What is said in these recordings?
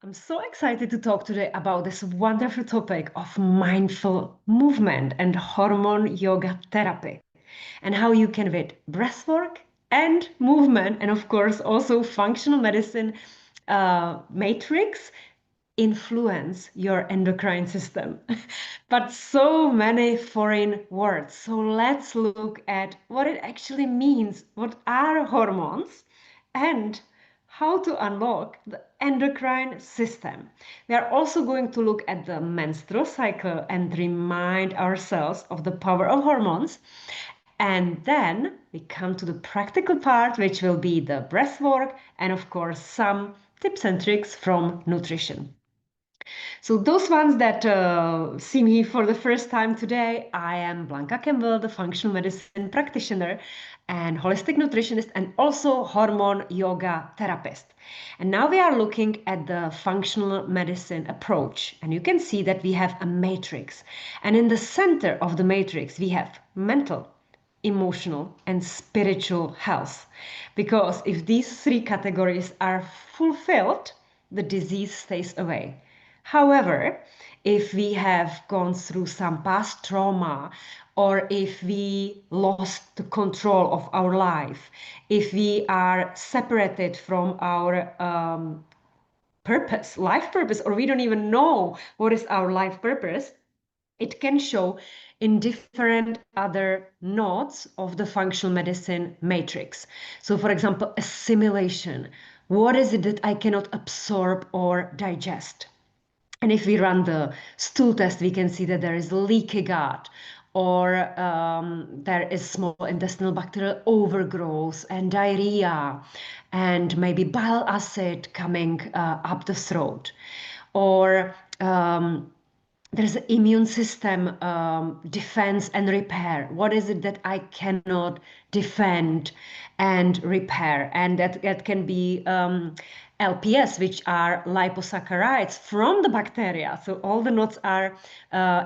I'm so excited to talk today about this wonderful topic of mindful movement and hormone yoga therapy, and how you can, with breathwork and movement, and of course also functional medicine matrix, influence your endocrine system. But so many foreign words. So let's look at what it actually means. What are hormones? And how to unlock the endocrine system. We are also going to look at the menstrual cycle and remind ourselves of the power of hormones. And then we come to the practical part, which will be the breath work and, of course, some tips and tricks from nutrition. So those ones that see me for the first time today, I am Blanka Campbell, the functional medicine practitioner and holistic nutritionist, and also hormone yoga therapist. And now we are looking at the functional medicine approach. And you can see that we have a matrix. And in the center of the matrix, we have mental, emotional, and spiritual health. Because if these three categories are fulfilled, the disease stays away. However, if we have gone through some past trauma, or if we lost the control of our life, if we are separated from our purpose, life purpose, or we don't even know what is our life purpose, it can show in different other nodes of the functional medicine matrix. So, for example, assimilation. What is it that I cannot absorb or digest? And if we run the stool test, we can see that there is leaky gut, or there is small intestinal bacterial overgrowth and diarrhea, and maybe bile acid coming up the throat, or there's an immune system defense and repair. What is it that I cannot defend and repair? And that can be LPS, which are liposaccharides from the bacteria. So all the nodes are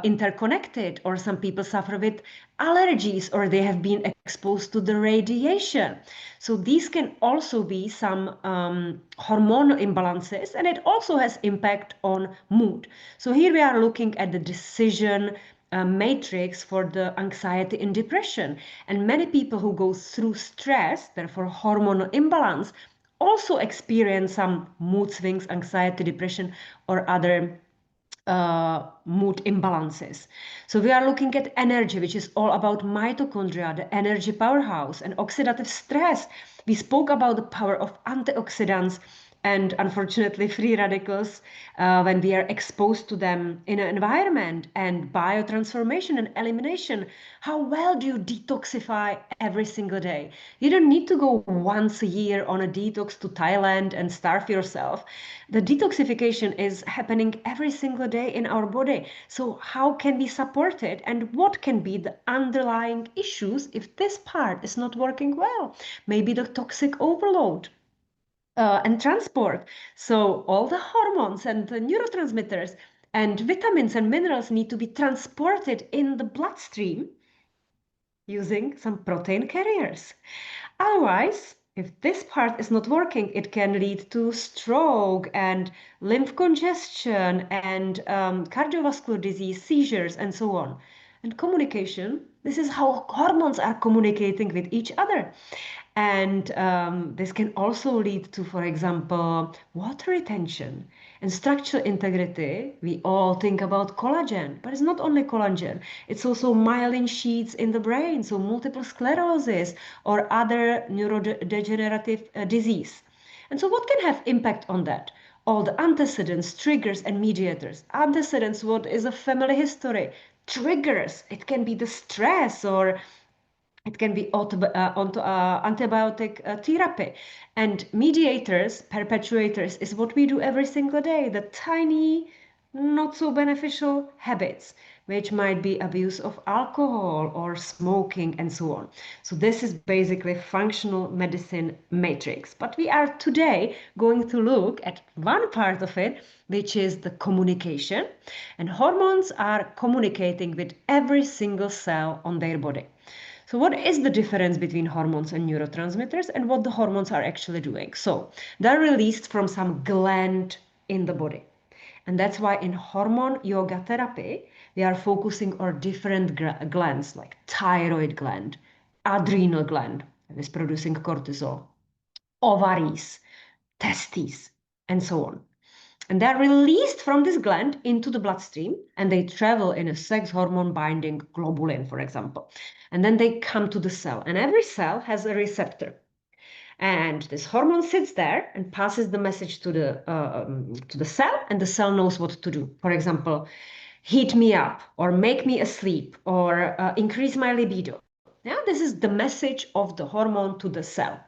interconnected, or some people suffer with allergies, or they have been exposed to the radiation. So these can also be some hormonal imbalances, and it also has impact on mood. So here we are looking at the decision matrix for the anxiety and depression. And many people who go through stress, therefore hormonal imbalance, also experience some mood swings, anxiety, depression, or other mood imbalances. So we are looking at energy, which is all about mitochondria, the energy powerhouse, and oxidative stress. We spoke about the power of antioxidants and unfortunately free radicals when we are exposed to them in an environment, and biotransformation and elimination. How well do you detoxify every single day? You don't need to go once a year on a detox to Thailand and starve yourself. The detoxification is happening every single day in our body. So how can we support it, and what can be the underlying issues if this part is not working well? Maybe the toxic overload and transport. So all the hormones and the neurotransmitters and vitamins and minerals need to be transported in the bloodstream using some protein carriers. Otherwise, if this part is not working, it can lead to stroke and lymph congestion and cardiovascular disease, seizures, and so on. And communication, this is how hormones are communicating with each other. And this can also lead to, for example, water retention and structural integrity. We all think about collagen, but it's not only collagen. It's also myelin sheaths in the brain, so multiple sclerosis or other neurodegenerative disease. And so what can have impact on that? All the antecedents, triggers, and mediators. Antecedents, what is a family history? Triggers, it can be the stress, or it can be antibiotic therapy. And mediators, perpetuators, is what we do every single day, the tiny, not so beneficial habits, which might be abuse of alcohol or smoking and so on. So this is basically functional medicine matrix. But we are today going to look at one part of it, which is the communication. And hormones are communicating with every single cell on their body. So what is the difference between hormones and neurotransmitters, and what the hormones are actually doing? So they're released from some gland in the body. And that's why in hormone yoga therapy, we are focusing on different glands like thyroid gland, adrenal gland, that is producing cortisol, ovaries, testes, and so on. And they're released from this gland into the bloodstream, and they travel in a sex hormone binding globulin, for example. And then they come to the cell, and every cell has a receptor. And this hormone sits there and passes the message to the cell, and the cell knows what to do. For example, heat me up, or make me asleep, or increase my libido. Yeah, this is the message of the hormone to the cell.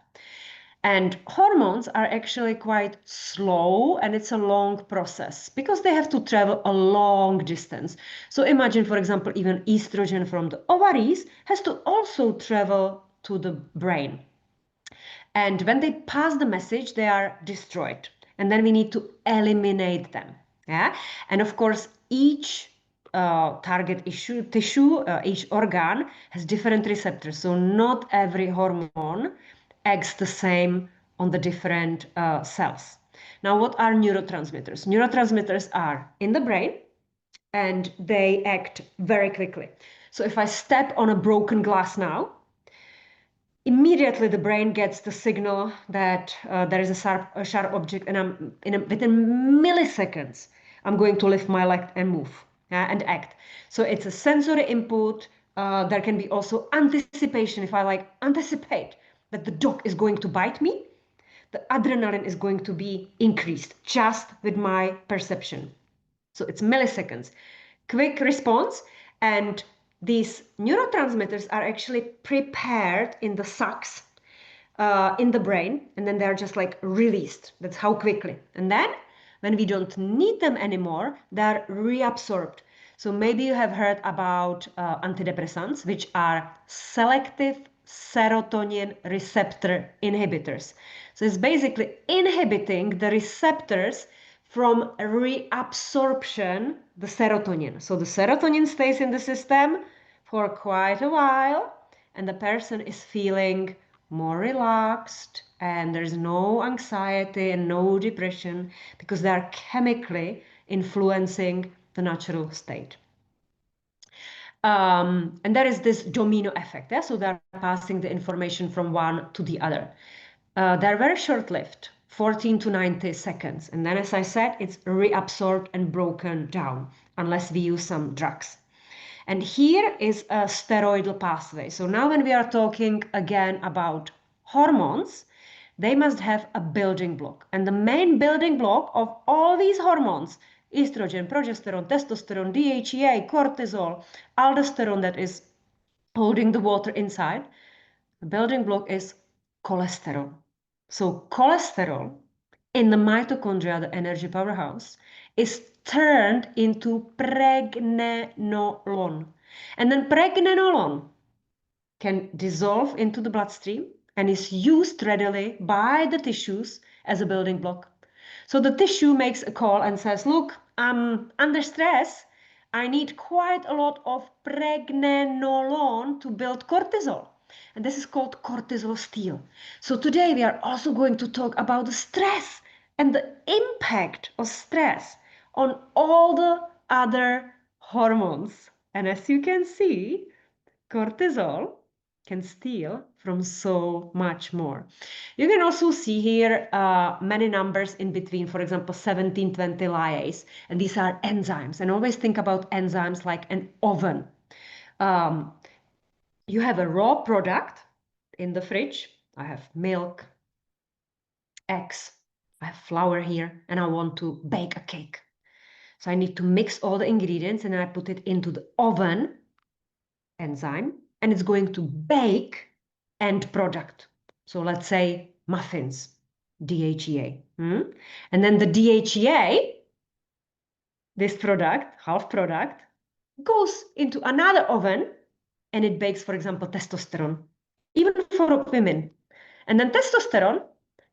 And hormones are actually quite slow, and it's a long process because they have to travel a long distance. So imagine, for example, even estrogen from the ovaries has to also travel to the brain. And when they pass the message, they are destroyed. And then we need to eliminate them. Yeah. And of course, each target tissue, each organ has different receptors. So not every hormone acts the same on the different cells. Now, what are neurotransmitters? Neurotransmitters are in the brain, and they act very quickly. So if I step on a broken glass now, immediately the brain gets the signal that there is a sharp object, and within milliseconds, I'm going to lift my leg and move and act. So it's a sensory input. There can be also anticipation. If I anticipate that the dog is going to bite me, the adrenaline is going to be increased just with my perception. So it's milliseconds. Quick response, and these neurotransmitters are actually prepared in the sacs in the brain, and then they're just released. That's how quickly. And then when we don't need them anymore, they're reabsorbed. So maybe you have heard about antidepressants, which are selective serotonin receptor inhibitors. So it's basically inhibiting the receptors from reabsorption the serotonin. So the serotonin stays in the system for quite a while, and the person is feeling more relaxed, and there's no anxiety and no depression because they are chemically influencing the natural state. And there is this domino effect. Yeah? So they're passing the information from one to the other. They're very short-lived, 14 to 90 seconds. And then, as I said, it's reabsorbed and broken down unless we use some drugs. And here is a steroidal pathway. So now when we are talking again about hormones, they must have a building block. And the main building block of all these hormones, estrogen, progesterone, testosterone, DHEA, cortisol, aldosterone, that is holding the water inside, the building block is cholesterol. So cholesterol in the mitochondria, the energy powerhouse, is turned into pregnenolone. And then pregnenolone can dissolve into the bloodstream and is used readily by the tissues as a building block. So the tissue makes a call and says, look, I'm under stress. I need quite a lot of pregnenolone to build cortisol. And this is called cortisol steal. So today we are also going to talk about the stress and the impact of stress on all the other hormones. And as you can see, cortisol can steal from so much more. You can also see here many numbers in between, for example, 1720 lyase, and these are enzymes. And always think about enzymes like an oven. You have a raw product in the fridge. I have milk, eggs, I have flour here, and I want to bake a cake. So I need to mix all the ingredients, and then I put it into the oven enzyme, and it's going to bake end product. So let's say muffins, DHEA. And then the DHEA, this product, half product, goes into another oven, and it bakes, for example, testosterone, even for women. And then testosterone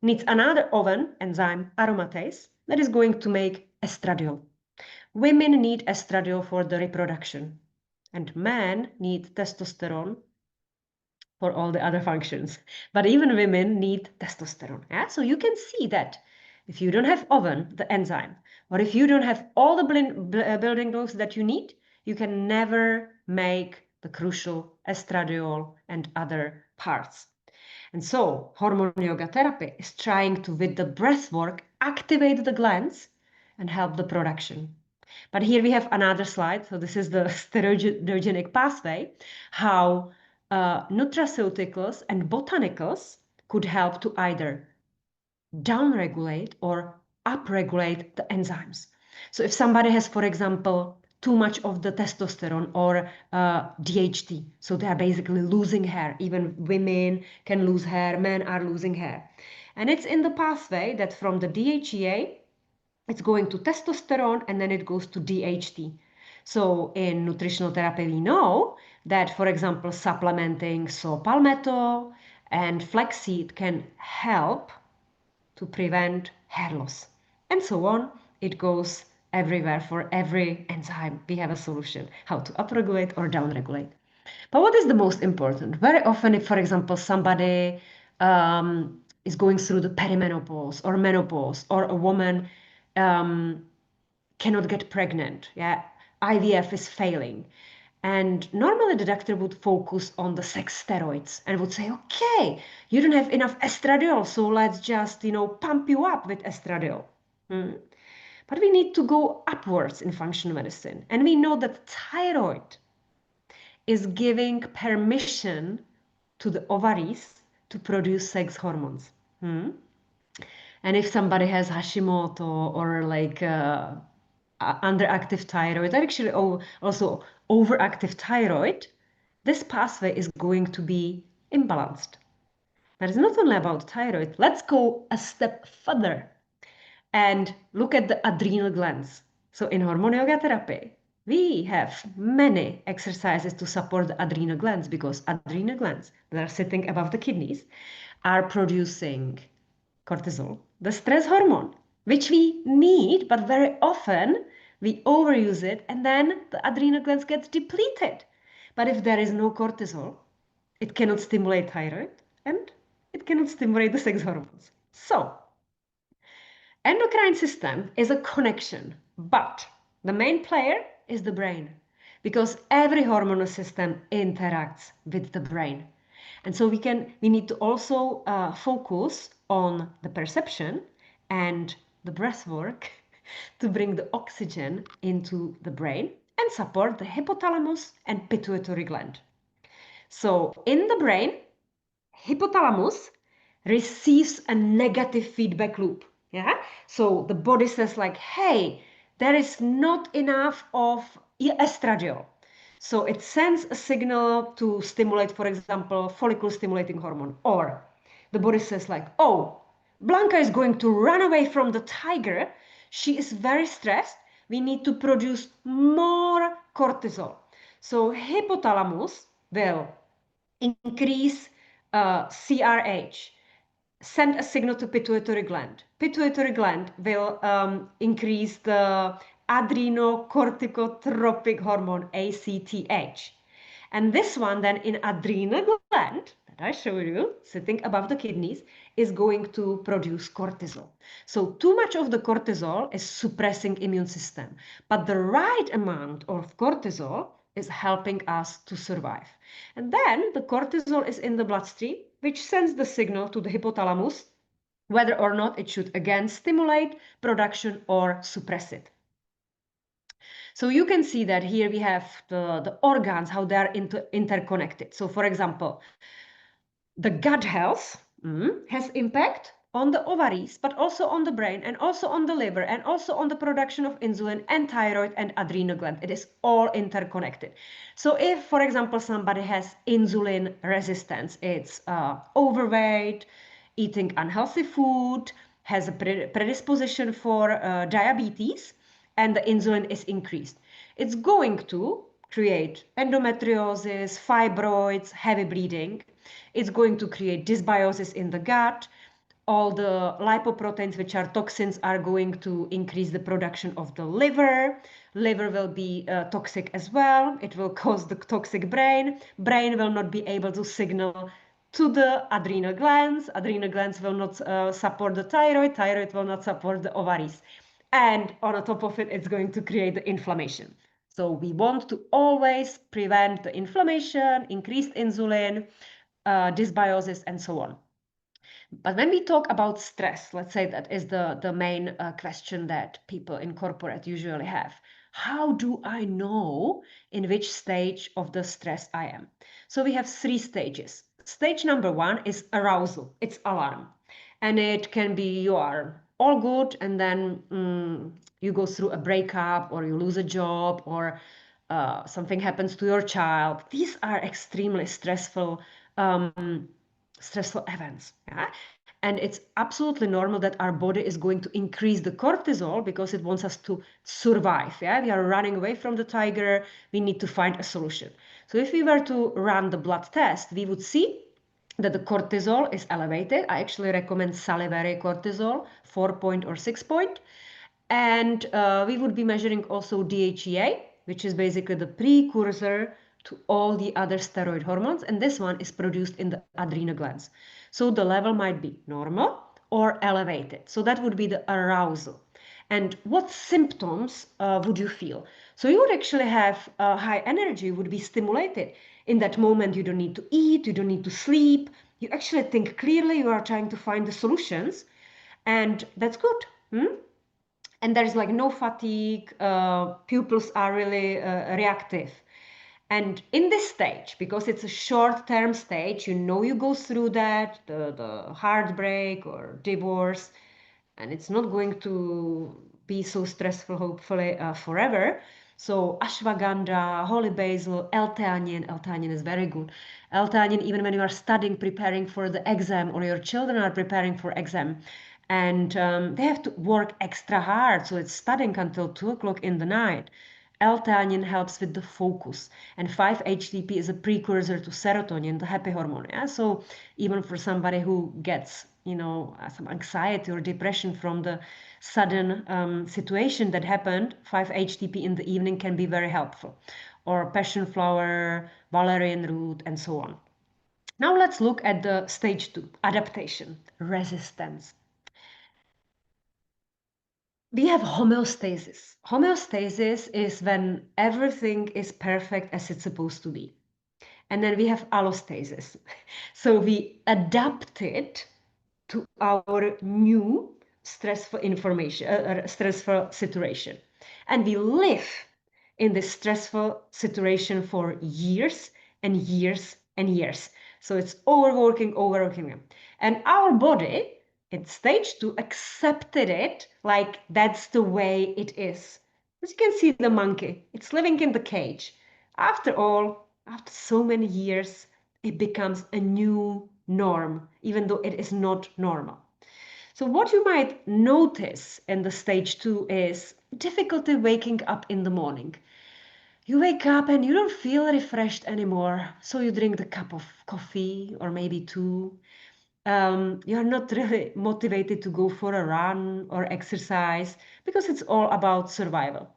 needs another oven enzyme, aromatase, that is going to make estradiol. Women need estradiol for the reproduction, and men need testosterone for all the other functions. But even women need testosterone. Yeah? So you can see that if you don't have oven, the enzyme, or if you don't have all the building blocks that you need, you can never make the crucial estradiol and other parts. And so hormone yoga therapy is trying to, with the breath work, activate the glands and help the production. But here we have another slide. So this is the steroidogenic pathway, how nutraceuticals and botanicals could help to either downregulate or upregulate the enzymes. So if somebody has, for example, too much of the testosterone or DHT, so they are basically losing hair. Even women can lose hair, men are losing hair. And it's in the pathway that from the DHEA, it's going to testosterone and then it goes to DHT. So in nutritional therapy, we know that, for example, supplementing saw palmetto and flaxseed can help to prevent hair loss. And so on. It goes everywhere. For every enzyme, we have a solution, how to upregulate or downregulate. But what is the most important? Very often, if, for example, somebody is going through the perimenopause or menopause, or a woman cannot get pregnant, yeah, IVF is failing. And normally the doctor would focus on the sex steroids and would say, okay, you don't have enough estradiol, so let's just, pump you up with estradiol. But we need to go upwards in functional medicine. And we know that thyroid is giving permission to the ovaries to produce sex hormones. And if somebody has Hashimoto or like underactive thyroid, actually also overactive thyroid, this pathway is going to be imbalanced. But it's not only about thyroid. Let's go a step further and look at the adrenal glands. So in hormone yoga therapy, we have many exercises to support the adrenal glands, because adrenal glands that are sitting above the kidneys are producing cortisol, the stress hormone, which we need, but very often we overuse it and then the adrenal glands get depleted. But if there is no cortisol, it cannot stimulate thyroid and it cannot stimulate the sex hormones. So endocrine system is a connection, but the main player is the brain, because every hormonal system interacts with the brain. And so we need to also focus on the perception and the breath work to bring the oxygen into the brain and support the hypothalamus and pituitary gland. So in the brain, hypothalamus receives a negative feedback loop. Yeah. So the body says like, hey, there is not enough of estradiol. So it sends a signal to stimulate, for example, follicle stimulating hormone. Or the body says like, oh, Blanka is going to run away from the tiger. She is very stressed. We need to produce more cortisol. So hypothalamus will increase CRH, send a signal to pituitary gland. Pituitary gland will increase the adrenocorticotropic hormone, ACTH. And this one then in adrenal gland, that I showed you, sitting above the kidneys, is going to produce cortisol. So too much of the cortisol is suppressing immune system, but the right amount of cortisol is helping us to survive. And then the cortisol is in the bloodstream, which sends the signal to the hypothalamus, whether or not it should again stimulate production or suppress it. So you can see that here we have the organs, how they are interconnected. So for example, the gut health has impact on the ovaries, but also on the brain and also on the liver and also on the production of insulin and thyroid and adrenal gland. It is all interconnected. So if, for example, somebody has insulin resistance, it's overweight, eating unhealthy food, has a predisposition for diabetes, and the insulin is increased, it's going to create endometriosis, fibroids, heavy bleeding. It's going to create dysbiosis in the gut. All the lipoproteins, which are toxins, are going to increase the production of the liver. Liver will be toxic as well. It will cause the toxic brain. Brain will not be able to signal to the adrenal glands. Adrenal glands will not support the thyroid. Thyroid will not support the ovaries. And on the top of it, it's going to create the inflammation. So we want to always prevent the inflammation, increased insulin, dysbiosis, and so on. But when we talk about stress, let's say that is the main question that people in corporate usually have. How do I know in which stage of the stress I am? So we have 3 stages. Stage number 1 is arousal. It's alarm. And it can be you are all good and then you go through a breakup or you lose a job or something happens to your child. These are extremely stressful events. Yeah? And it's absolutely normal that our body is going to increase the cortisol because it wants us to survive. Yeah, we are running away from the tiger. We need to find a solution. So if we were to run the blood test, we would see that the cortisol is elevated. I actually recommend salivary cortisol, 4-point or 6-point. And we would be measuring also DHEA, which is basically the precursor to all the other steroid hormones. And this one is produced in the adrenal glands. So the level might be normal or elevated. So that would be the arousal. And what symptoms would you feel? So you would actually have high energy, would be stimulated. In that moment, you don't need to eat, you don't need to sleep. You actually think clearly, you are trying to find the solutions. And that's good. And there's like no fatigue, pupils are really reactive. And in this stage, because it's a short-term stage, you go through that, the heartbreak or divorce, and it's not going to be so stressful, hopefully, forever. So ashwagandha, holy basil, L-theanine is very good. L-theanine, even when you are studying, preparing for the exam, or your children are preparing for exam, and they have to work extra hard, so it's studying until 2 o'clock in the night. L-theanine helps with the focus, and 5-HTP is a precursor to serotonin, the happy hormone. Yeah? So even for somebody who gets, some anxiety or depression from the sudden situation that happened, 5-HTP in the evening can be very helpful, or passion flower, valerian root, and so on. Now let's look at the stage 2, adaptation, resistance. We have homeostasis. Homeostasis is when everything is perfect as it's supposed to be. And then we have allostasis. So we adapt it to our new stressful stressful situation. And we live in this stressful situation for years and years and years. So it's overworking. And our body in stage 2 accepted it like that's the way it is. As you can see, the monkey, it's living in the cage. After all, after so many years, it becomes a new norm, even though it is not normal. So what you might notice in the stage 2 is difficulty waking up in the morning. You wake up and you don't feel refreshed anymore, so you drink the cup of coffee or maybe 2. You're not really motivated to go for a run or exercise because it's all about survival.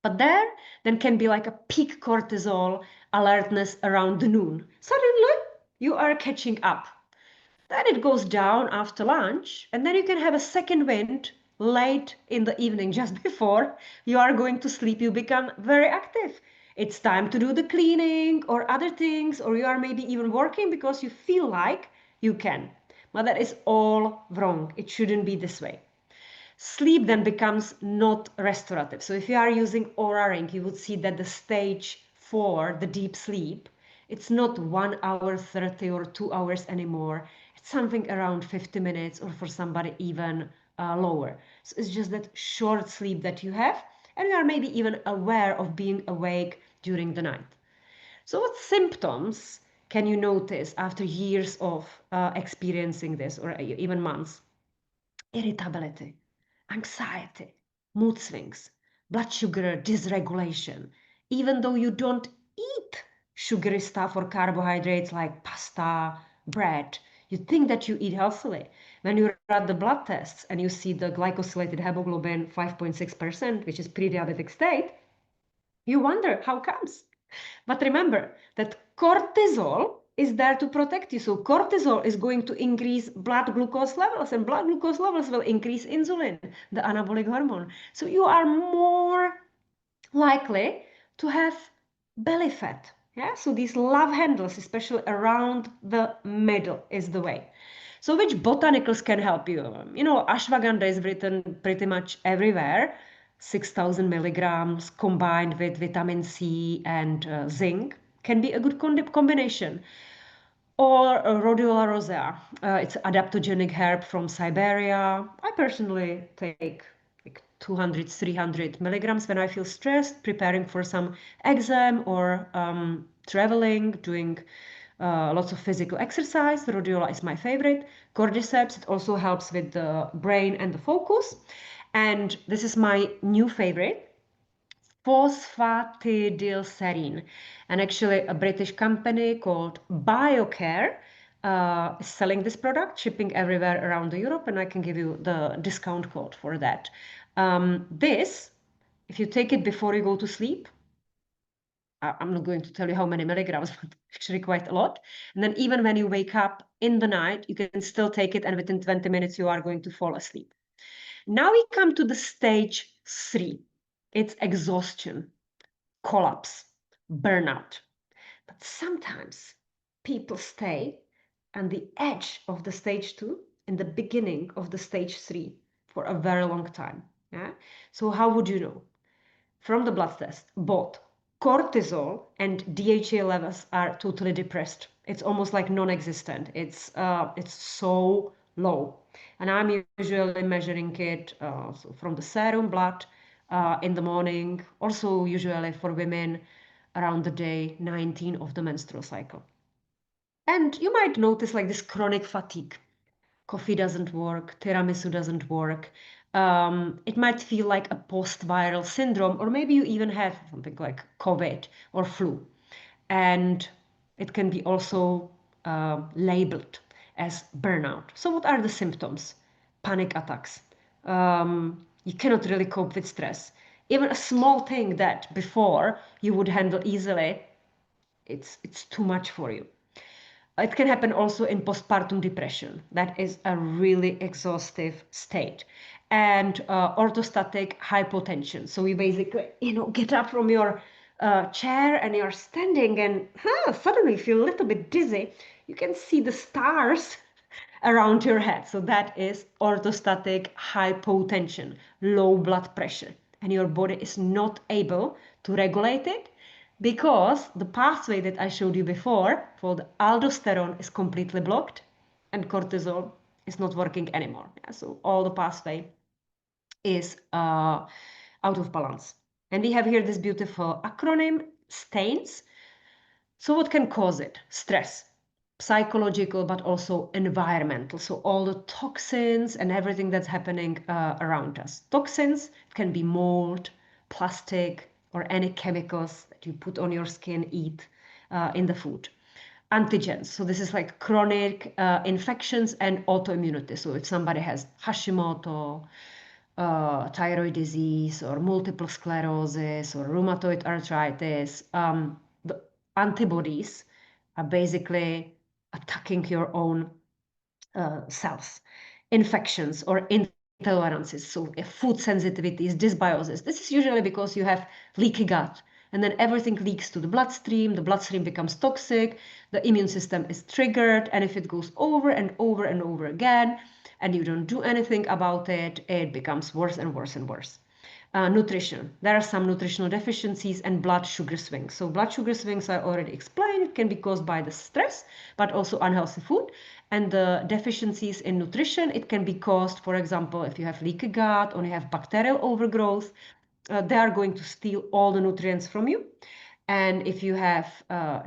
But there then can be like a peak cortisol alertness around the noon. Suddenly you are catching up. Then it goes down after lunch, and then you can have a second wind late in the evening, just before you are going to sleep. You become very active. It's time to do the cleaning or other things, or you are maybe even working because you feel like you can. But that is all wrong. It shouldn't be this way. Sleep then becomes not restorative. So if you are using Oura Ring, you would see that the stage 4, the deep sleep, it's not 1 hour 30 or 2 hours anymore. It's something around 50 minutes, or for somebody even lower. So it's just that short sleep that you have, and you are maybe even aware of being awake during the night. So what symptoms can you notice after years of experiencing this, or even months? Irritability, anxiety, mood swings, blood sugar dysregulation, even though you don't eat sugary stuff or carbohydrates like pasta, bread. You think that you eat healthily. When you run the blood tests and you see the glycosylated hemoglobin 5.6%, which is pre-diabetic state, you wonder how comes. But remember that cortisol is there to protect you. So cortisol is going to increase blood glucose levels, and blood glucose levels will increase insulin, the anabolic hormone. So you are more likely to have belly fat. Yeah, so these love handles, especially around the middle, is the way. So which botanicals can help you? Ashwagandha is written pretty much everywhere. 6,000 milligrams combined with vitamin C and zinc can be a good combination. Or rhodiola rosea. It's adaptogenic herb from Siberia. I personally take like 200, 300 milligrams when I feel stressed, preparing for some exam or traveling, doing lots of physical exercise. The rhodiola is my favorite. Cordyceps, it also helps with the brain and the focus. And this is my new favorite, phosphatidylserine. And actually, a British company called BioCare is selling this product, shipping everywhere around Europe, and I can give you the discount code for that. This, if you take it before you go to sleep, I'm not going to tell you how many milligrams, but actually quite a lot. And then even when you wake up in the night, you can still take it, and within 20 minutes, you are going to fall asleep. Now we come to the stage 3. It's exhaustion, collapse, burnout. But sometimes people stay on the edge of the stage 2 in the beginning of the stage 3 for a very long time. Yeah? So how would you know? From the blood test, both cortisol and DHA levels are totally depressed. It's almost like non-existent. It's so low. And I'm usually measuring it so from the serum blood in the morning, also usually for women around the day 19 of the menstrual cycle. And you might notice like this chronic fatigue. Coffee doesn't work, tiramisu doesn't work. It might feel like a post-viral syndrome, or maybe you even have something like COVID or flu. And it can be also labeled as burnout. So what are the symptoms? Panic attacks. You cannot really cope with stress. Even a small thing that before you would handle easily, it's too much for you. It can happen also in postpartum depression. That is a really exhaustive state. And orthostatic hypotension. So you basically, get up from your chair and you're standing and suddenly you feel a little bit dizzy. You can see the stars around your head. So that is orthostatic hypotension, low blood pressure. And your body is not able to regulate it because the pathway that I showed you before called aldosterone is completely blocked and cortisol is not working anymore. Yeah, so all the pathway is out of balance. And we have here this beautiful acronym, STAINS. So what can cause it? Stress, psychological, but also environmental. So all the toxins and everything that's happening around us. Toxins can be mold, plastic, or any chemicals that you put on your skin, eat in the food. Antigens. So this is like chronic infections and autoimmunity. So if somebody has Hashimoto, thyroid disease or multiple sclerosis or rheumatoid arthritis, the antibodies are basically attacking your own cells. Infections or intolerances, so food sensitivities, dysbiosis. This is usually because you have leaky gut, and then everything leaks to the bloodstream becomes toxic, the immune system is triggered, and if it goes over and over and over again, and you don't do anything about it, it becomes worse and worse and worse. Nutrition. There are some nutritional deficiencies and blood sugar swings. So blood sugar swings I already explained. It can be caused by the stress, but also unhealthy food. And the deficiencies in nutrition, it can be caused, for example, if you have leaky gut or you have bacterial overgrowth, they are going to steal all the nutrients from you. And if you have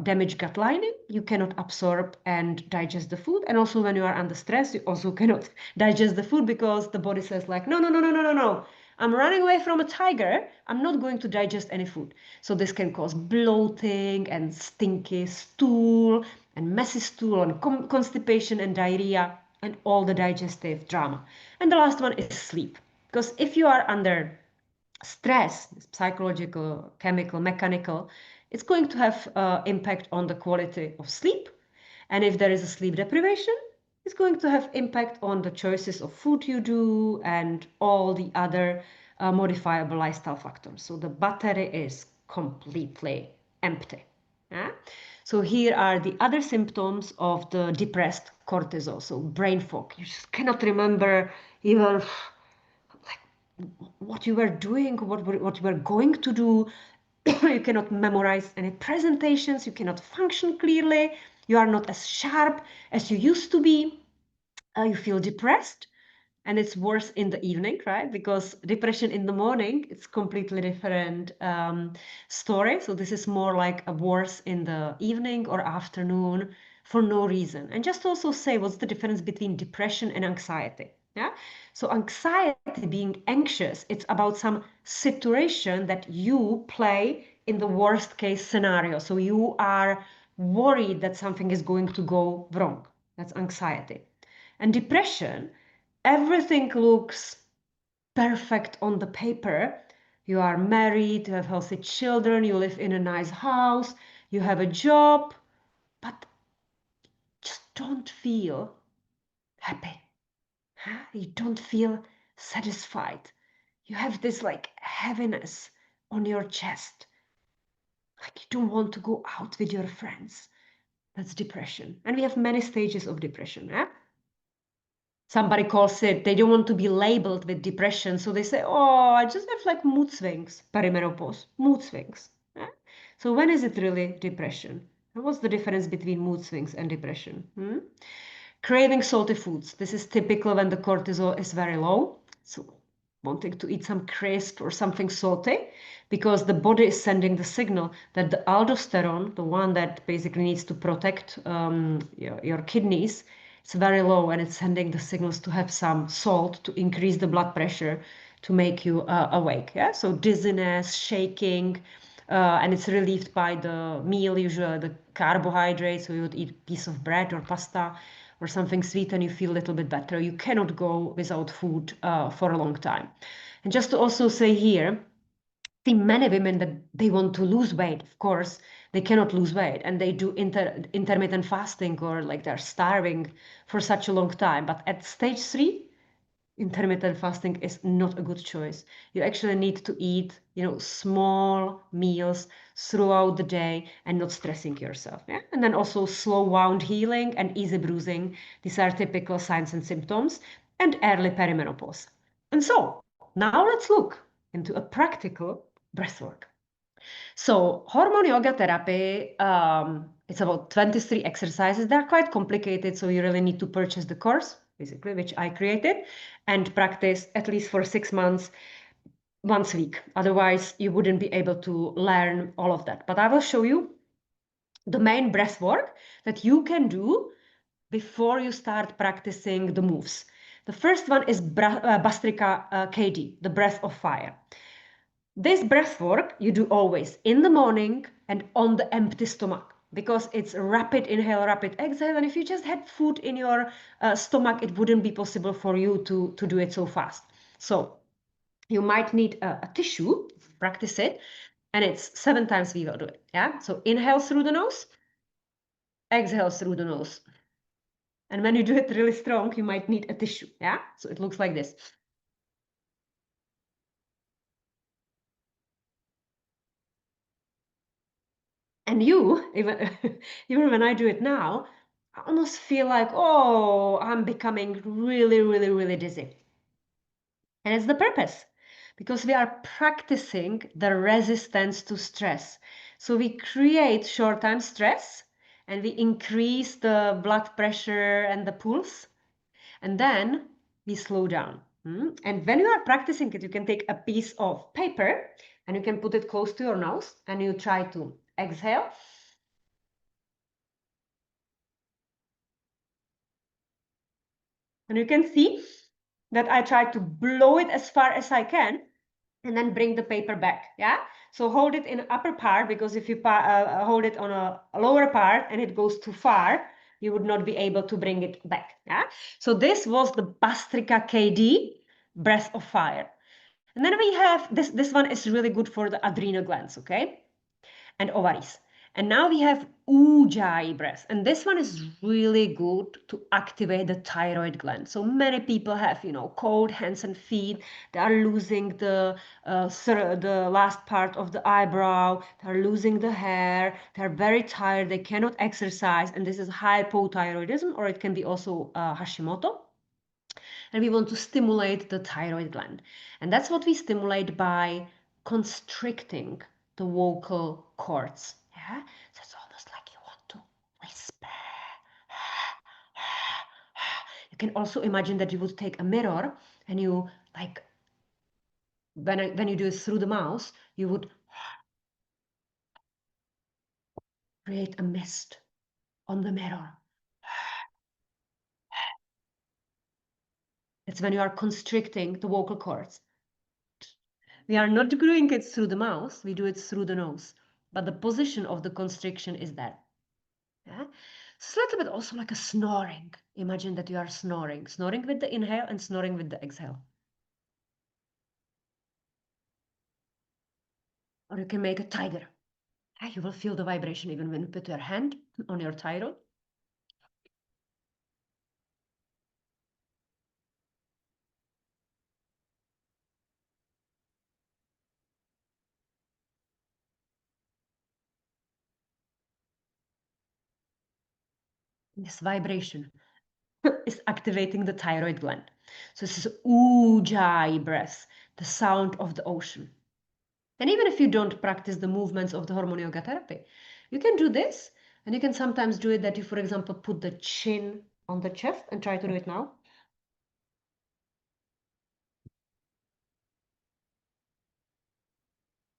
damaged gut lining, you cannot absorb and digest the food. And also when you are under stress, you also cannot digest the food because the body says like, no, no, no, no, no, no, no. I'm running away from a tiger. I'm not going to digest any food. So this can cause bloating and stinky stool and messy stool and constipation and diarrhea and all the digestive drama. And the last one is sleep. Because if you are under stress, psychological, chemical, mechanical, it's going to have impact on the quality of sleep. And if there is a sleep deprivation, it's going to have impact on the choices of food you do and all the other modifiable lifestyle factors. So the battery is completely empty. Yeah? So here are the other symptoms of the depressed cortisol. So brain fog. You just cannot remember even what you were doing, what you were going to do. You cannot memorize any presentations. You cannot function clearly. You are not as sharp as you used to be. You feel depressed. And it's worse in the evening, right? Because depression in the morning, it's completely different story. So this is more like a worse in the evening or afternoon for no reason. And just also say what's the difference between depression and anxiety. Yeah. So anxiety, being anxious, it's about some situation that you play in the worst case scenario. So you are worried that something is going to go wrong. That's anxiety. And depression, everything looks perfect on the paper. You are married, you have healthy children, you live in a nice house, you have a job, but just don't feel happy. Huh? You don't feel satisfied. You have this like heaviness on your chest. Like you don't want to go out with your friends. That's depression. And we have many stages of depression. Eh? Somebody calls it, they don't want to be labeled with depression. So they say, oh, I just have like mood swings, perimenopause, mood swings. Eh? So when is it really depression? And what's the difference between mood swings and depression? Craving salty foods. This is typical when the cortisol is very low. So wanting to eat some crisp or something salty because the body is sending the signal that the aldosterone, the one that basically needs to protect your kidneys, it's very low and it's sending the signals to have some salt to increase the blood pressure to make you awake. Yeah, so dizziness, shaking, and it's relieved by the meal, usually the carbohydrates. So you would eat a piece of bread or pasta or something sweet and you feel a little bit better. You cannot go without food for a long time. And just to also say here, see many women that they want to lose weight, of course, they cannot lose weight and they do intermittent fasting or like they're starving for such a long time. But at stage 3, intermittent fasting is not a good choice. You actually need to eat, small meals throughout the day and not stressing yourself. Yeah? And then also slow wound healing and easy bruising. These are typical signs and symptoms and early perimenopause. And so now let's look into a practical breathwork. So hormone yoga therapy, it's about 23 exercises. They're quite complicated, so you really need to purchase the course, basically, which I created, and practice at least for 6 months, once a week. Otherwise, you wouldn't be able to learn all of that. But I will show you the main breath work that you can do before you start practicing the moves. The first one is Bhastrika KD, the breath of fire. This breath work you do always in the morning and on the empty stomach because it's rapid inhale, rapid exhale. And if you just had food in your stomach, it wouldn't be possible for you to do it so fast. So you might need a tissue, practice it. And it's 7 times we will do it. Yeah. So inhale through the nose, exhale through the nose. And when you do it really strong, you might need a tissue. Yeah. So it looks like this. And even, even when I do it now, I almost feel like, oh, I'm becoming really, really, really dizzy. And it's the purpose, because we are practicing the resistance to stress. So we create short-time stress and we increase the blood pressure and the pulse, and then we slow down. And when you are practicing it, you can take a piece of paper and you can put it close to your nose and you try to exhale. And you can see that I try to blow it as far as I can and then bring the paper back. Yeah. So hold it in upper part, because if you hold it on a lower part and it goes too far, you would not be able to bring it back. Yeah. So this was the Bhastrika KD, breath of fire. And then we have this one is really good for the adrenal glands, okay? And ovaries. And now we have Ujjayi breath. And this one is really good to activate the thyroid gland. So many people have, cold hands and feet. They are losing the last part of the eyebrow. They are losing the hair. They are very tired. They cannot exercise. And this is hypothyroidism, or it can be also Hashimoto. And we want to stimulate the thyroid gland. And that's what we stimulate by constricting the vocal cords. Yeah? So it's almost like you want to whisper. You can also imagine that you would take a mirror and you, like, when you do it through the mouth, you would create a mist on the mirror. It's when you are constricting the vocal cords. We are not doing it through the mouth, we do it through the nose. But the position of the constriction is there. Yeah? It's a little bit also like a snoring. Imagine that you are snoring. Snoring with the inhale and snoring with the exhale. Or you can make a tiger. Yeah, you will feel the vibration even when you put your hand on your thyroid. This vibration is activating the thyroid gland. So this is Ujjayi breath, the sound of the ocean. And even if you don't practice the movements of the hormone yoga therapy, you can do this. And you can sometimes do it that you, for example, put the chin on the chest and try to do it now.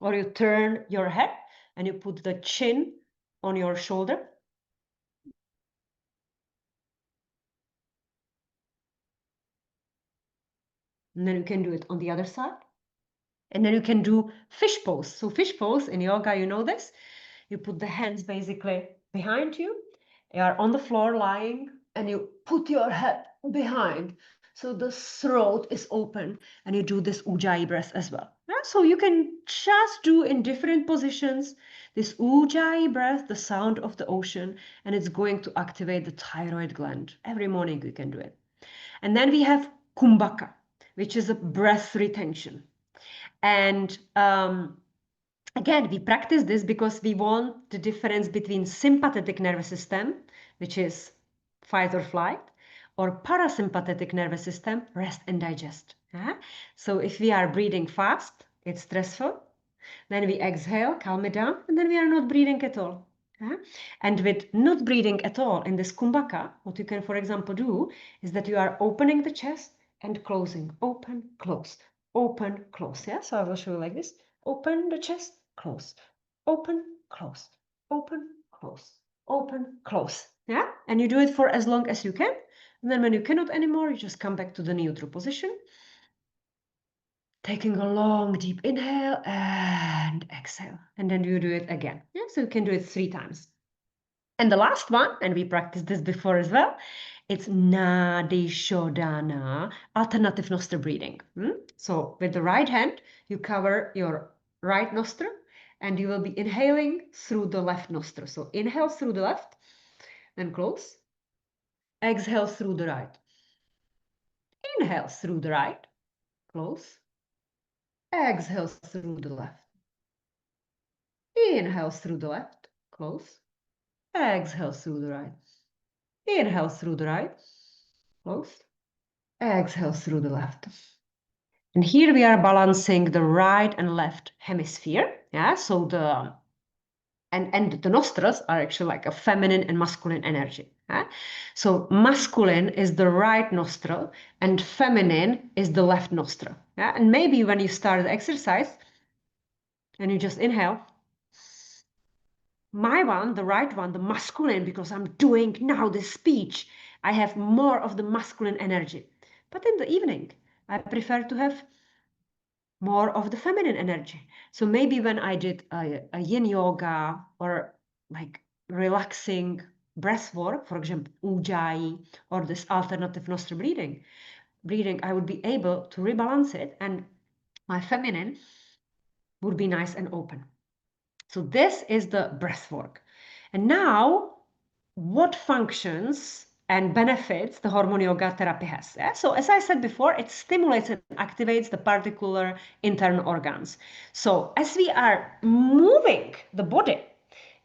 Or you turn your head and you put the chin on your shoulder. And then you can do it on the other side. And then you can do fish pose. So fish pose in yoga, you know this. You put the hands basically behind you. You are on the floor lying and you put your head behind. So the throat is open and you do this Ujjayi breath as well. Yeah? So you can just do in different positions this Ujjayi breath, the sound of the ocean, and it's going to activate the thyroid gland. Every morning you can do it. And then we have Kumbhaka, which is a breath retention. And again, we practice this because we want the difference between sympathetic nervous system, which is fight or flight, or parasympathetic nervous system, rest and digest. So if we are breathing fast, it's stressful. Then we exhale, calm it down, and then we are not breathing at all. And with not breathing at all in this kumbhaka, what you can, for example, do is that you are opening the chest and closing, open, close, open, close. Yeah, so I will show you like this. Open the chest, close, open, close, open, close, open, close. Yeah, and you do it for as long as you can. And then when you cannot anymore, you just come back to the neutral position. Taking a long, deep inhale and exhale. And then you do it again. Yeah, so you can do it 3 times. And the last one, and we practiced this before as well, it's Nadi Shodhana, alternative nostril breathing. So with the right hand, you cover your right nostril and you will be inhaling through the left nostril. So inhale through the left, then close. Exhale through the right. Inhale through the right, close. Exhale through the left. Inhale through the left, close. Exhale through the right. Inhale through the right, close. Exhale through the left. And here we are balancing the right and left hemisphere. Yeah, so the nostrils are actually like a feminine and masculine energy. Yeah? So masculine is the right nostril and feminine is the left nostril. Yeah? And maybe when you start the exercise and you just inhale, my one, the right one, the masculine, because I'm doing now this speech, I have more of the masculine energy. But in the evening, I prefer to have more of the feminine energy. So maybe when I did a yin yoga or like relaxing breath work, for example, ujjayi or this alternative nostril breathing, I would be able to rebalance it and my feminine would be nice and open. So this is the breath work. And now, what functions and benefits the hormone yoga therapy has? Yeah? So as I said before, it stimulates and activates the particular internal organs. So as we are moving the body,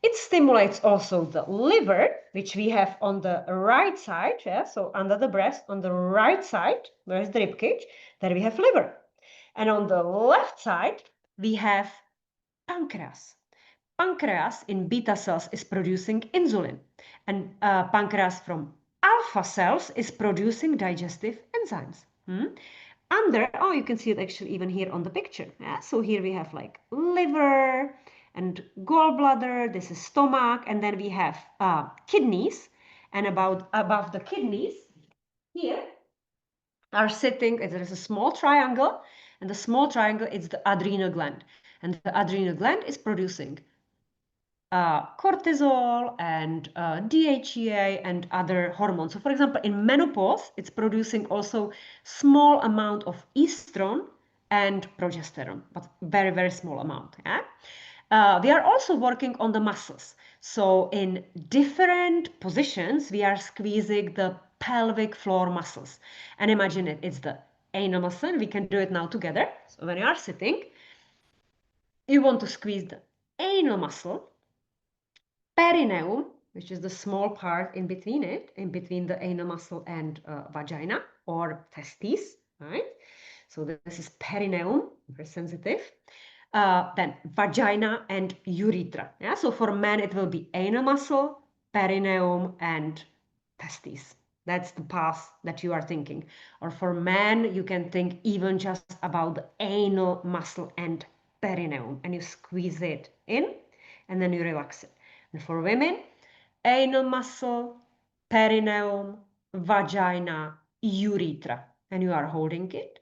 it stimulates also the liver, which we have on the right side, yeah? So under the breast, on the right side, where is the rib cage, there we have liver. And on the left side, we have pancreas. Pancreas in beta cells is producing insulin, and pancreas from alpha cells is producing digestive enzymes. Oh, you can see it actually even here on the picture. Yeah? So here we have like liver and gallbladder, this is stomach, and then we have kidneys, and above the kidneys, here are sitting, there is a small triangle, and the small triangle is the adrenal gland. And the adrenal gland is producing cortisol and DHEA and other hormones. So for example, in menopause, it's producing also small amount of estrogen and progesterone, but very, very small amount. Yeah? We are also working on the muscles. So in different positions, we are squeezing the pelvic floor muscles. And imagine it, it's the anal muscle. We can do it now together. So when you are sitting, you want to squeeze the anal muscle, perineum, which is the small part in between it, in between the anal muscle and vagina or testes, right? So this is perineum, very sensitive. Then vagina and urethra. Yeah, so for men it will be anal muscle, perineum, and testes. That's the path that you are thinking. Or for men, you can think even just about the anal muscle and perineum, and you squeeze it in, and then you relax it. And for women, anal muscle, perineum, vagina, urethra, and you are holding it.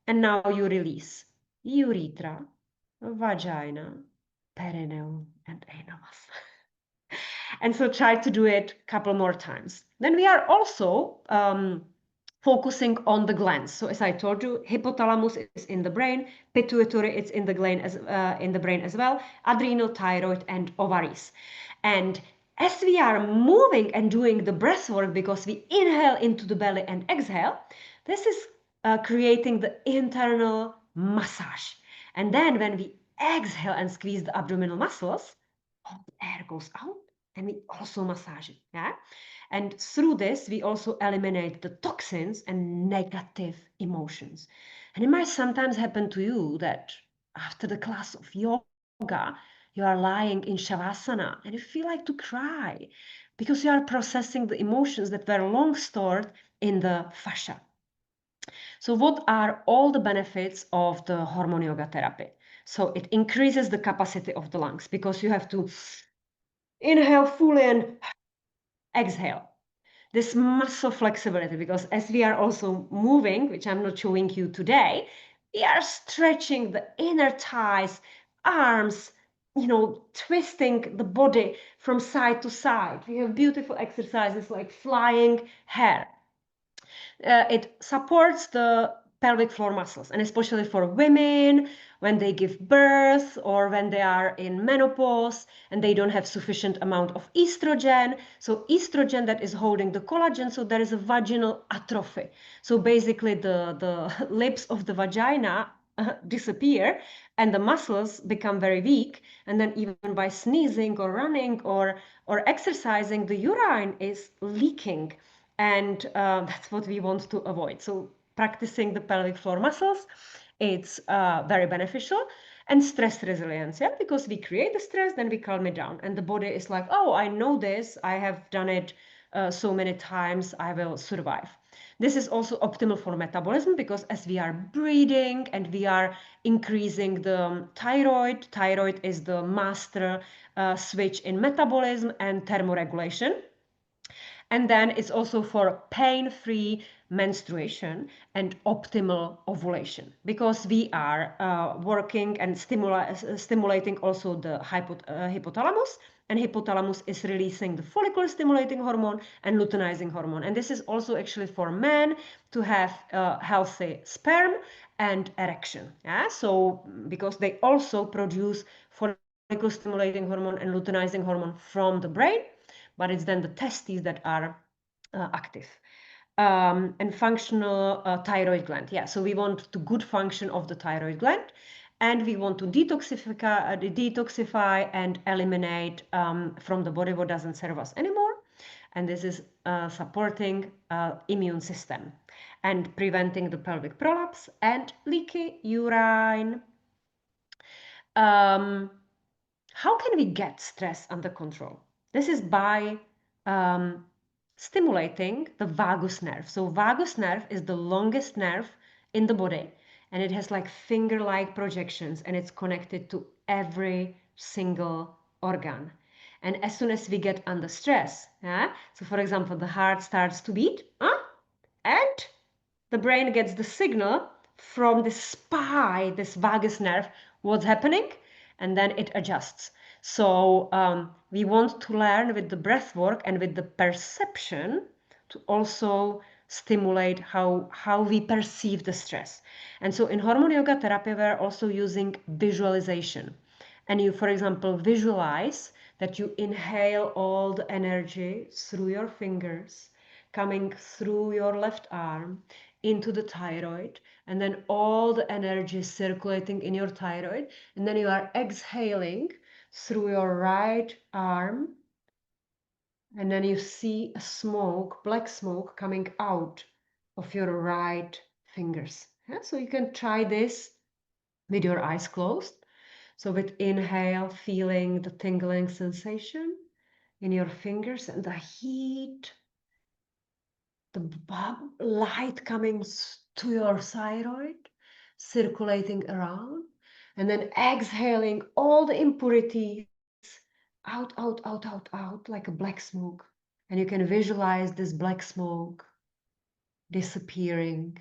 And now you release urethra, vagina, perineum, and anal muscle. And so try to do it a couple more times. Then we are also focusing on the glands. So as I told you, hypothalamus is in the brain, pituitary is in the brain as well, adrenal, thyroid, and ovaries. And as we are moving and doing the breath work, because we inhale into the belly and exhale, this is creating the internal massage. And then when we exhale and squeeze the abdominal muscles, all the air goes out, and we also massage it. Yeah. And through this, we also eliminate the toxins and negative emotions. And it might sometimes happen to you that after the class of yoga, you are lying in shavasana and you feel like to cry because you are processing the emotions that were long stored in the fascia. So what are all the benefits of the hormone yoga therapy? So it increases the capacity of the lungs because you have to inhale fully and exhale. This muscle flexibility, because as we are also moving, which I'm not showing you today, we are stretching the inner thighs, arms, twisting the body from side to side. We have beautiful exercises like flying hair. It supports the pelvic floor muscles, and especially for women when they give birth or when they are in menopause and they don't have sufficient amount of estrogen. So estrogen that is holding the collagen, so there is a vaginal atrophy. So basically the lips of the vagina disappear and the muscles become very weak, and then even by sneezing or running or exercising, the urine is leaking. And that's what we want to avoid. So practicing the pelvic floor muscles, it's very beneficial. And stress resilience, yeah, because we create the stress, then we calm it down. And the body is like, oh, I know this, I have done it so many times, I will survive. This is also optimal for metabolism because as we are breathing and we are increasing the thyroid is the master switch in metabolism and thermoregulation. And then it's also for pain-free menstruation and optimal ovulation because we are working and stimulating also the hypothalamus, and hypothalamus is releasing the follicle stimulating hormone and luteinizing hormone. And this is also actually for men to have healthy sperm and erection. Yeah, so because they also produce follicle follicle-stimulating hormone and luteinizing hormone from the brain, but it's then the testes that are active. And functional thyroid gland. Yeah, so we want the good function of the thyroid gland, and we want to detoxify and eliminate from the body what doesn't serve us anymore. And this is supporting immune system and preventing the pelvic prolapse and leaky urine. How can we get stress under control? This is by stimulating the vagus nerve. So vagus nerve is the longest nerve in the body, and it has like finger-like projections, and it's connected to every single organ. And as soon as we get under stress, so for example, the heart starts to beat, and the brain gets the signal from this vagus nerve, what's happening, and then it adjusts. So we want to learn with the breath work and with the perception to also stimulate how we perceive the stress. And so in hormone yoga therapy, we're also using visualization. And you, for example, visualize that you inhale all the energy through your fingers, coming through your left arm into the thyroid, and then all the energy circulating in your thyroid, and then you are exhaling through your right arm, and then you see a smoke, black smoke, coming out of your right fingers. Yeah? So you can try this with your eyes closed. So with inhale, feeling the tingling sensation in your fingers and the heat, the light coming to your thyroid, circulating around, and then exhaling all the impurities out, like a black smoke. And you can visualize this black smoke disappearing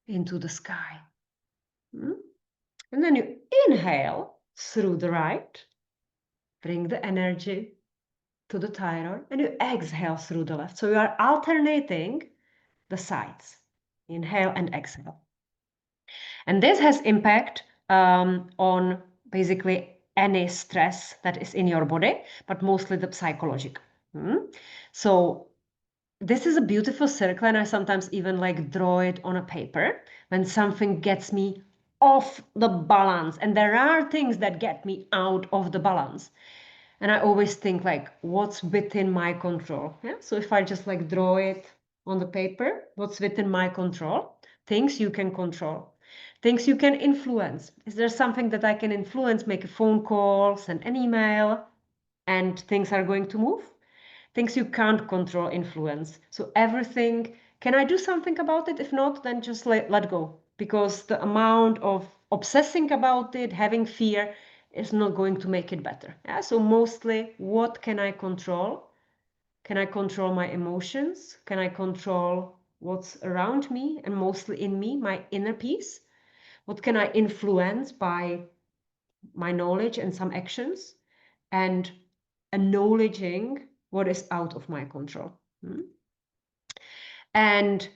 into the sky. And then you inhale through the right, bring the energy to the thyroid, and you exhale through the left. So you are alternating the sides, inhale and exhale. And this has impact on basically any stress that is in your body, but mostly the psychological. So this is a beautiful circle, and I sometimes even like draw it on a paper when something gets me off the balance. And there are things that get me out of the balance. And I always think like, what's within my control? Yeah. So if I just like draw it on the paper, what's within my control? Things you can control, things you can influence. Is there something that I can influence? Make a phone call, send an email, and things are going to move. Things you can't control, influence. So everything, can I do something about it? If not, then just let go, because the amount of obsessing about it, having fear, is not going to make it better. Yeah? So mostly, what can I control? Can I control my emotions? Can I control what's around me and mostly in me, my inner peace? What can I influence by my knowledge and some actions? And acknowledging what is out of my control. And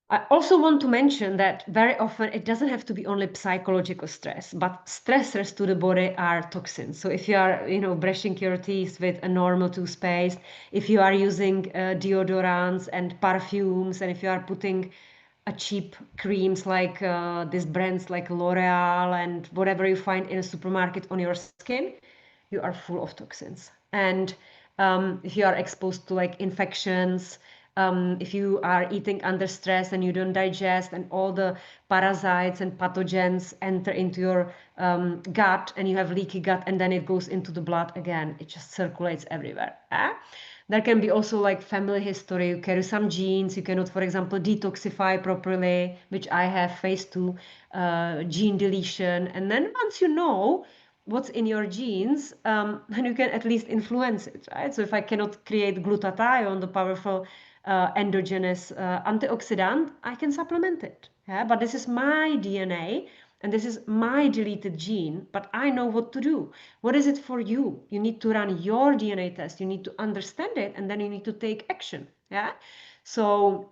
I also want to mention that very often it doesn't have to be only psychological stress, but stressors to the body are toxins. So if you are, brushing your teeth with a normal toothpaste, if you are using deodorants and perfumes, and if you are putting cheap creams like these brands like L'Oreal and whatever you find in a supermarket on your skin, you are full of toxins. And if you are exposed to like infections, if you are eating under stress and you don't digest, and all the parasites and pathogens enter into your gut, and you have leaky gut, and then it goes into the blood again, it just circulates everywhere. There can be also like family history. You carry some genes. You cannot, for example, detoxify properly, which I have phase 2 gene deletion. And then once you know what's in your genes, then you can at least influence it, right? So if I cannot create glutathione, the powerful endogenous antioxidant, I can supplement it. Yeah? But this is my DNA, and this is my deleted gene, but I know what to do. What is it for you? You need to run your DNA test. You need to understand it, and then you need to take action. Yeah. So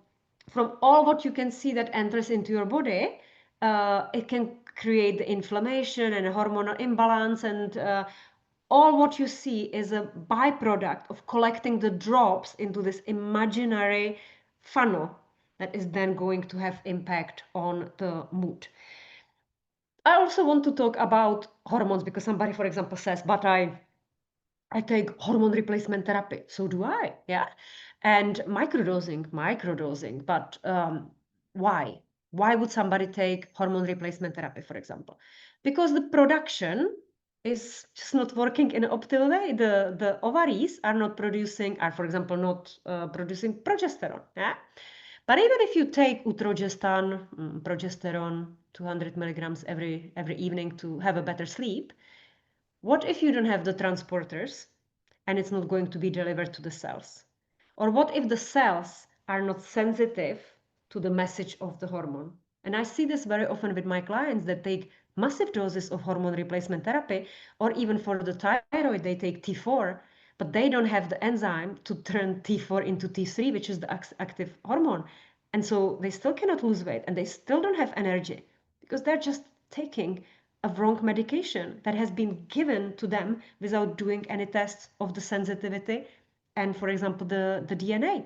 from all what you can see that enters into your body, it can create the inflammation and a hormonal imbalance, and all what you see is a byproduct of collecting the drops into this imaginary funnel that is then going to have impact on the mood. I also want to talk about hormones because somebody, for example, says, but I take hormone replacement therapy. So do I, yeah. And microdosing, but why? Why would somebody take hormone replacement therapy, for example? Because the production is just not working in an optimal way. The ovaries are not producing, are for example not producing progesterone, yeah. But even if you take utrogestan, progesterone, 200 milligrams every evening to have a better sleep, what if you don't have the transporters and it's not going to be delivered to the cells? Or what if the cells are not sensitive to the message of the hormone? And I see this very often with my clients that take massive doses of hormone replacement therapy, or even for the thyroid, they take T4, but they don't have the enzyme to turn T4 into T3, which is the active hormone. And so they still cannot lose weight and they still don't have energy because they're just taking a wrong medication that has been given to them without doing any tests of the sensitivity and, for example, the DNA.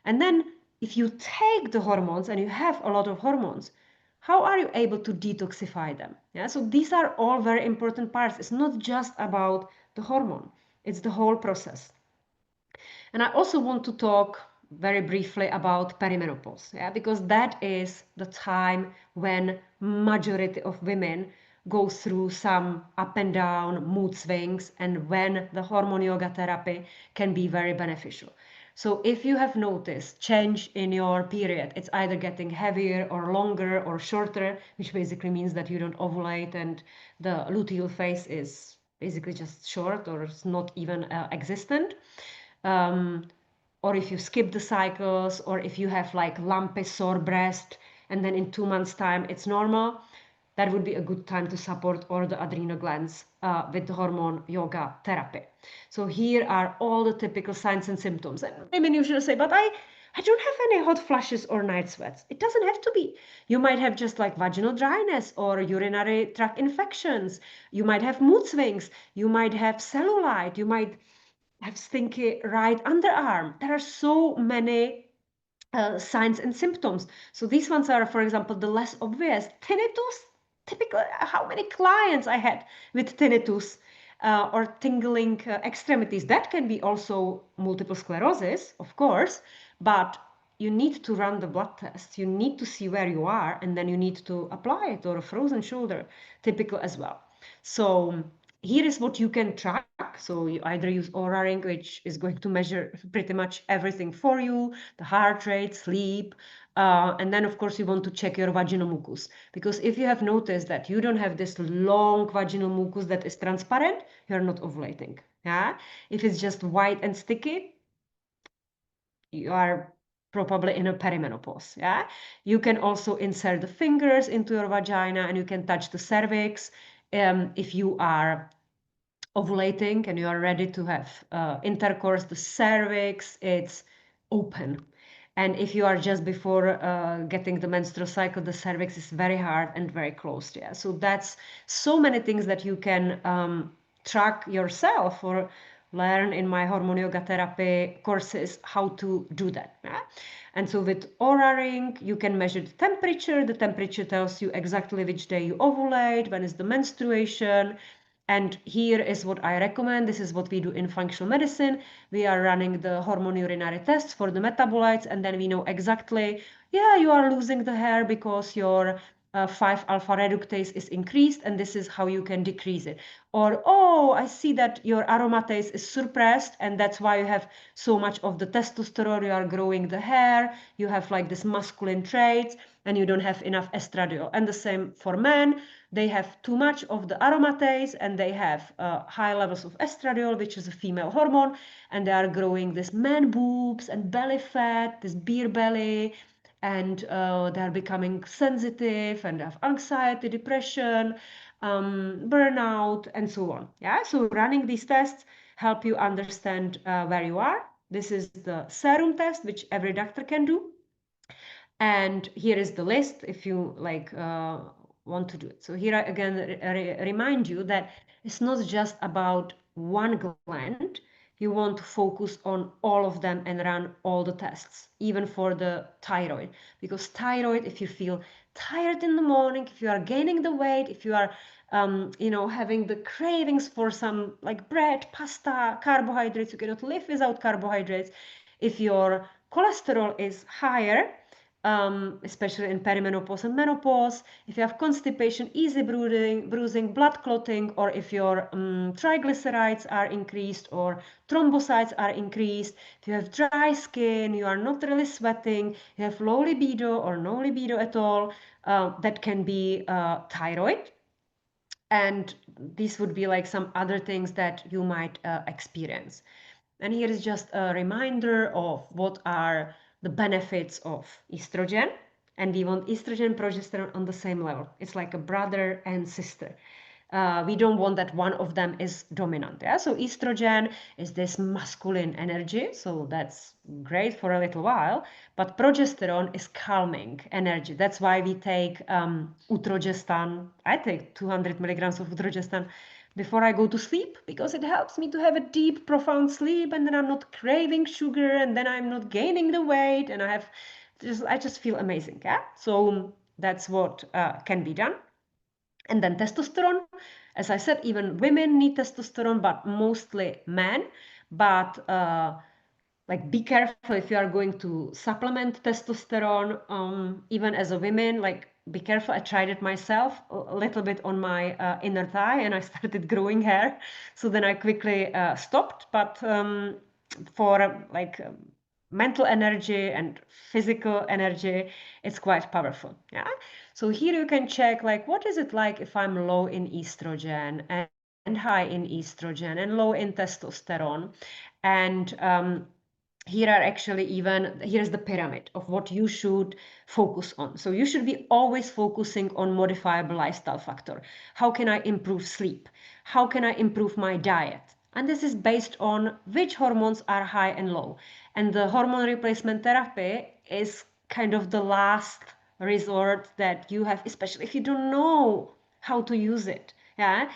And then if you take the hormones and you have a lot of hormones, how are you able to detoxify them? Yeah, so these are all very important parts. It's not just about the hormone, it's the whole process. And I also want to talk very briefly about perimenopause, yeah, because that is the time when majority of women go through some up and down mood swings, and when the hormone yoga therapy can be very beneficial. So if you have noticed change in your period, it's either getting heavier or longer or shorter, which basically means that you don't ovulate and the luteal phase is basically just short or it's not even existent. Um, or if you skip the cycles, or if you have like lumpy sore breast and then in 2 months time it's normal, that would be a good time to support all the adrenal glands with the hormone yoga therapy. So here are all the typical signs and symptoms. And women usually say, but I don't have any hot flushes or night sweats. It doesn't have to be. You might have just like vaginal dryness or urinary tract infections. You might have mood swings. You might have cellulite. You might have stinky right underarm. There are so many signs and symptoms. So these ones are, for example, the less obvious. Tinnitus, typically, how many clients I had with tinnitus or tingling extremities. That can be also multiple sclerosis, of course, but you need to run the blood test. You need to see where you are, and then you need to apply it, or a frozen shoulder, typical as well. So here is what you can track. So you either use Oura Ring, which is going to measure pretty much everything for you, the heart rate, sleep, and then of course you want to check your vaginal mucus, because if you have noticed that you don't have this long vaginal mucus that is transparent, you're not ovulating. Yeah, if it's just white and sticky, you are probably in a perimenopause. Yeah, you can also insert the fingers into your vagina and you can touch the cervix. If you are ovulating and you are ready to have intercourse, the cervix, it's open. And if you are just before getting the menstrual cycle, the cervix is very hard and very closed. Yeah, so that's so many things that you can track yourself or learn in my hormone yoga therapy courses how to do that. Yeah? And so with Oura Ring, you can measure the temperature. The temperature tells you exactly which day you ovulate, when is the menstruation. And here is what I recommend. This is what we do in functional medicine. We are running the hormone urinary tests for the metabolites, and then we know exactly, yeah, you are losing the hair because your 5-alpha reductase is increased, and this is how you can decrease it. Or, oh, I see that your aromatase is suppressed, and that's why you have so much of the testosterone, you are growing the hair, you have like this masculine traits, and you don't have enough estradiol. And the same for men. They have too much of the aromatase and they have high levels of estradiol, which is a female hormone, and they are growing this man boobs and belly fat, this beer belly, and they are becoming sensitive and have anxiety, depression, burnout, and so on. Yeah, so running these tests help you understand where you are. This is the serum test, which every doctor can do. And here is the list. If you like want to do it. So here I again remind you that it's not just about one gland. You want to focus on all of them and run all the tests, even for the thyroid. Because thyroid, if you feel tired in the morning, if you are gaining the weight, if you are having the cravings for some like bread, pasta, carbohydrates, you cannot live without carbohydrates. If your cholesterol is higher, especially in perimenopause and menopause, if you have constipation, easy bruising, blood clotting, or if your triglycerides are increased or thrombocytes are increased, if you have dry skin, you are not really sweating, you have low libido or no libido at all, that can be thyroid. And these would be like some other things that you might experience. And here is just a reminder of what are the benefits of estrogen. And we want estrogen and progesterone on the same level. It's like a brother and sister. We don't want that one of them is dominant. Yeah? So estrogen is this masculine energy, so that's great for a little while. But progesterone is calming energy. That's why we take utrogestan. I take 200 milligrams of utrogestan before I go to sleep, because it helps me to have a deep, profound sleep, and then I'm not craving sugar, and then I'm not gaining the weight, and I just feel amazing. Yeah. So that's what can be done. And then testosterone, as I said, even women need testosterone, but mostly men. But like, be careful if you are going to supplement testosterone, even as a woman, like, be careful. I tried it myself a little bit on my inner thigh, and I started growing hair. So then I quickly stopped. But for mental energy and physical energy, it's quite powerful. Yeah. So here you can check, like, what is it like if I'm low in estrogen and high in estrogen and low in testosterone. And here are actually here's the pyramid of what you should focus on. So you should be always focusing on modifiable lifestyle factor. How can I improve sleep? How can I improve my diet? And this is based on which hormones are high and low. And the hormone replacement therapy is kind of the last resort that you have, especially if you don't know how to use it. Yeah.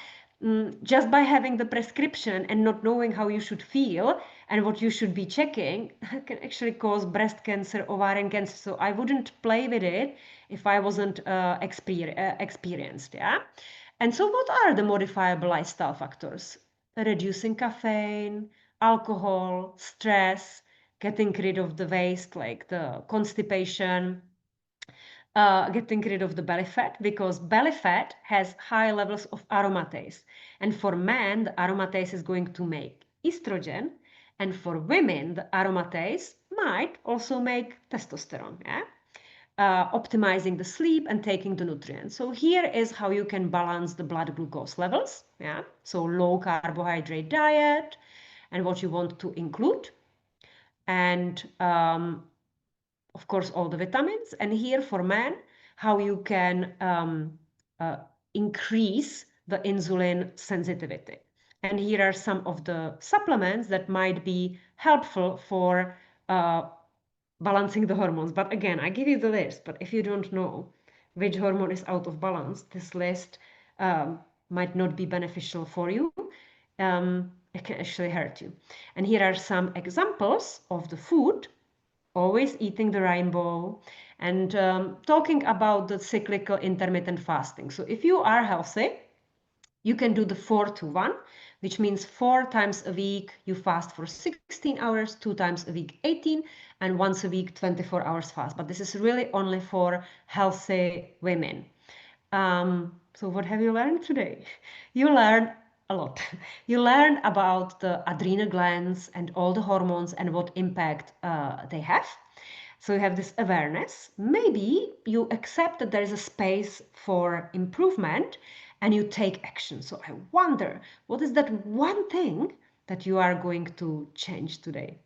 Just by having the prescription and not knowing how you should feel and what you should be checking, that can actually cause breast cancer, ovarian cancer. So I wouldn't play with it if I wasn't experienced. Yeah. And so what are the modifiable lifestyle factors? Reducing caffeine, alcohol, stress, getting rid of the waste like the constipation, getting rid of the belly fat, because belly fat has high levels of aromatase. And for men, the aromatase is going to make estrogen. And for women, the aromatase might also make testosterone. Yeah? Optimizing the sleep and taking the nutrients. So here is how you can balance the blood glucose levels. Yeah? So low carbohydrate diet and what you want to include. And of course, all the vitamins. And here for men, how you can increase the insulin sensitivity. And here are some of the supplements that might be helpful for balancing the hormones. But again, I give you the list, but if you don't know which hormone is out of balance, this list might not be beneficial for you. It can actually hurt you. And here are some examples of the food. Always eating the rainbow, and talking about the cyclical intermittent fasting. So if you are healthy, you can do the 4-to-1, which means 4 times a week you fast for 16 hours, 2 times a week 18, and once a week 24 hours fast. But this is really only for healthy women. So what have you learned today? You learned a lot. You learn about the adrenal glands and all the hormones and what impact they have. So you have this awareness. Maybe you accept that there is a space for improvement and you take action. So I wonder, what is that one thing that you are going to change today?